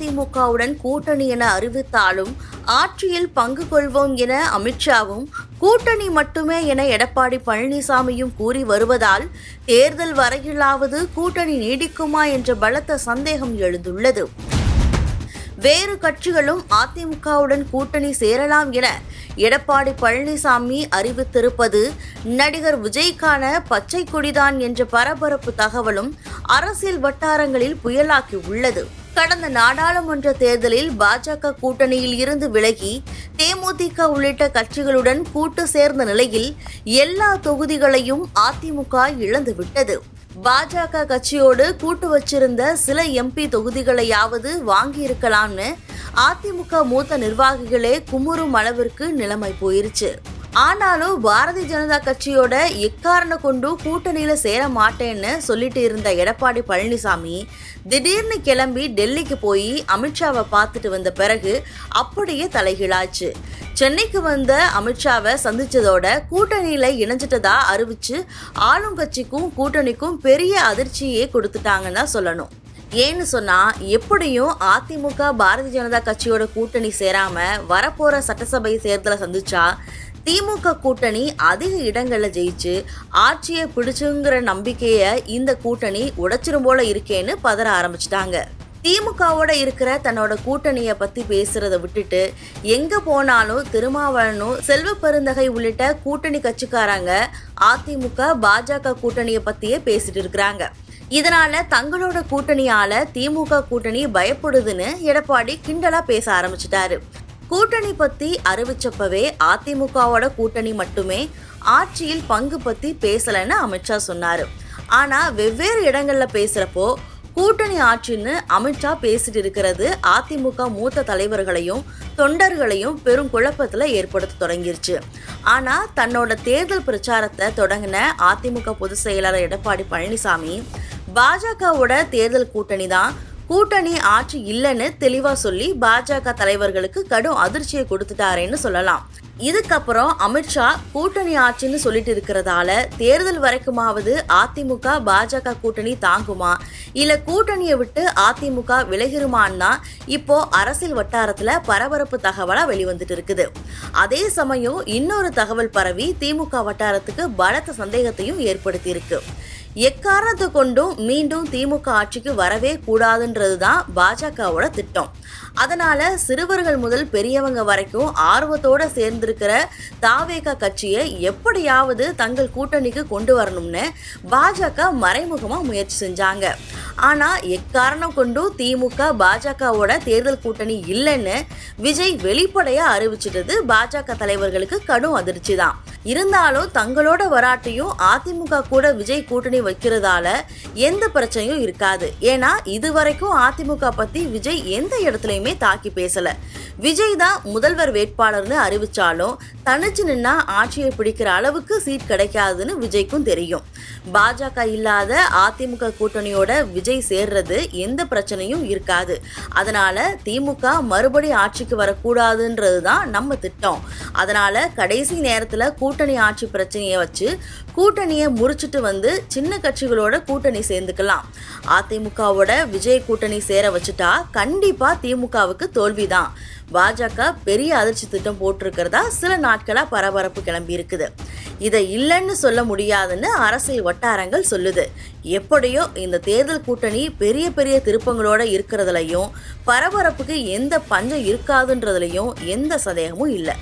அதிமுகவுடன் கூட்டணி என அறிவித்தாலும் ஆட்சியில் பங்கு கொள்வோம் என அமித்ஷாவும் கூட்டணி மட்டுமே என எடப்பாடி பழனிசாமியும் கூறி வருவதால் தேர்தல் வரையிலாவது கூட்டணி நீடிக்குமா என்ற பலத்த சந்தேகம் எழுந்துள்ளது. வேறு கட்சிகளும் அதிமுகவுடன் கூட்டணி சேரலாம் என எடப்பாடி பழனிசாமி அறிவித்திருப்பது நடிகர் விஜய்க்கான பச்சை கொடிதான் என்ற பரபரப்பு தகவலும் அரசியல் வட்டாரங்களில் புயலாக்கி உள்ளது. கடந்த நாடாளுமன்ற தேர்தலில் பாஜக கூட்டணியில் இருந்து விலகி தேமுதிக உள்ளிட்ட கட்சிகளுடன் கூட்டு சேர்ந்த நிலையில் எல்லா தொகுதிகளையும் அதிமுக இழந்துவிட்டது. பாஜக கட்சியோடு கூட்டு வச்சிருந்த சில எம்பி தொகுதிகளையாவது வாங்கியிருக்கலாம்னு அதிமுக மூத்த நிர்வாகிகளே குமுறும் அளவிற்கு நிலைமை போயிருச்சு. ஆனாலும் பாரதிய ஜனதா கட்சியோட எக்காரணம் கொண்டு கூட்டணியில சேர மாட்டேன்னு சொல்லிட்டு இருந்த எடப்பாடி பழனிசாமி திடீர்னு கிளம்பி டெல்லிக்கு போய் அமித்ஷாவை பார்த்துட்டு வந்த பிறகு அப்படியே தலைகீழாச்சு. சென்னைக்கு வந்த அமித்ஷாவை சந்திச்சதோட கூட்டணியில இணைஞ்சிட்டதா அறிவிச்சு ஆளுங்கட்சிக்கும் கூட்டணிக்கும் பெரிய அதிர்ச்சியே கொடுத்துட்டாங்கன்னு சொல்லணும். ஏன்னு சொன்னா எப்படியும் அதிமுக பாரதிய ஜனதா கட்சியோட கூட்டணி சேராம வரப்போற சட்டசபை தேர்தலை சந்திச்சா திமுக கூட்டணி அதிக இடங்கள்ல ஜெயிச்சு ஆட்சியை பிடிச்சுங்கிற நம்பிக்கைய இந்த கூட்டணி உடைச்சிரும் போல இருக்கேன்னு பதற ஆரம்பிச்சிட்டாங்க. திமுகவோட இருக்கிற தன்னோட கூட்டணியை பத்தி பேசுறத விட்டுட்டு எங்க போனாலும் திருமாவளவனும் செல்வ பெருந்தகை உள்ளிட்ட கூட்டணி கட்சிக்காரங்க அதிமுக பாஜக கூட்டணியை பத்தியே பேசிட்டு இருக்கிறாங்க. இதனால தங்களோட கூட்டணியால திமுக கூட்டணி பயப்படுதுன்னு எடப்பாடி கிண்டலா பேச ஆரம்பிச்சிட்டாரு. கூட்டணி பத்தி அறிவிச்சப்பவே அதிமுகவோட கூட்டணி மட்டுமே ஆட்சியில் பங்கு பத்தி பேசலன்னு அமித்ஷா சொன்னாரு. ஆனா வெவ்வேறு இடங்கள்ல பேசுறப்போ கூட்டணி ஆட்சின்னு அமித்ஷா பேசிட்டு இருக்கிறது அதிமுக மூத்த தலைவர்களையும் தொண்டர்களையும் பெரும் குழப்பத்துல ஏற்படுத்த தொடங்கிருச்சு. ஆனா தன்னோட தேர்தல் பிரச்சாரத்தை தொடங்கின அதிமுக பொதுச் செயலாளர் எடப்பாடி பழனிசாமி பாஜகவோட தேர்தல் கூட்டணி தான் கூட்டணி ஆட்சி இல்லைன்னு தெளிவா சொல்லி பாஜக தலைவர்களுக்கு கடும் அதிர்ச்சியை கொடுத்துட்டாருன்னு சொல்லலாம். இதுக்கப்புறம் அமித்ஷா கூட்டணி ஆட்சின்னு சொல்லிட்டு இருக்கிறதால தேர்தல் வரைக்குமாவது அதிமுக பாஜக கூட்டணி தாங்குமா இல்ல கூட்டணியை விட்டு அதிமுக விலகிருமான்னா இப்போ அரசியல் வட்டாரத்துல பரபரப்பு தகவலா வெளிவந்துட்டு இருக்குது. அதே சமயம் இன்னொரு தகவல் பரவி திமுக வட்டாரத்துக்கு பலத்த சந்தேகத்தையும் ஏற்படுத்தி இருக்கு. எக்காரணத்தை கொண்டும் மீண்டும் திமுக ஆட்சிக்கு வரவே கூடாதுன்றதுதான் பாஜகவோட திட்டம். அதனால சிறுவர்கள் முதல் பெரியவங்க வரைக்கும் ஆர்வத்தோட சேர்ந்திருக்கிற தாவேகா கட்சியை எப்படியாவது தங்கள் கூட்டணிக்கு கொண்டு வரணும்னு பாஜக மறைமுகமா முயற்சி செஞ்சாங்க. ஆனா எக்காரணம் கொண்டும் திமுக பாஜகவோட தேர்தல் கூட்டணி இல்லைன்னு விஜய் வெளிப்படையா அறிவிச்சிட்டது பாஜக தலைவர்களுக்கு கடும் அதிர்ச்சி தான். இருந்தாலும் தங்களோட வராட்டையும் அதிமுக கூட விஜய் கூட்டணி வைக்கிறதால எந்த பிரச்சனையும் இருக்காது. ஏன்னா இதுவரைக்கும் அதிமுக பத்தி விஜய் எந்த இடத்துலயுமே தாக்கி பேசல. விஜய் தான் முதல்வர் வேட்பாளர்னு அறிவிச்சாலும் தனிச்சு நின்னா ஆட்சியை பிடிக்கிற அளவுக்கு சீட் கிடைக்காதுன்னு விஜய்க்கும் தெரியும். பாஜக இல்லாத அதிமுக கூட்டணியோட விஜய் சேர்றது எந்த பிரச்சனையும் இருக்காது. அதனால திமுக மறுபடி ஆட்சிக்கு வரக்கூடாதுன்றது தான் நம்ம திட்டம். அதனால கடைசி நேரத்துல கூட்டணி ஆட்சி பிரச்சனையை வச்சு கூட்டணியை முறிச்சிட்டு வந்து சின்ன கட்சிகளோட கூட்டணி சேர்ந்துக்கலாம். அதிமுகவோட விஜய் கூட்டணி சேர வச்சுட்டா கண்டிப்பா திமுகவுக்கு தோல்விதான். பாஜக பெரிய அதிர்ச்சி திட்டம் போட்டிருக்கிறதா சில நாட்களா பரபரப்பு கிளம்பி இருக்குது. இதை இல்லைன்னு சொல்ல முடியாதுன்னு அரசியல் வட்டாரங்கள் சொல்லுது. எப்படியோ இந்த தேர்தல் கூட்டணி பெரிய பெரிய திருப்பங்களோட இருக்கிறதுலையும் பரபரப்புக்கு எந்த பஞ்சம் இருக்காதுன்றதுலையும் எந்த சந்தேகமும் இல்லை.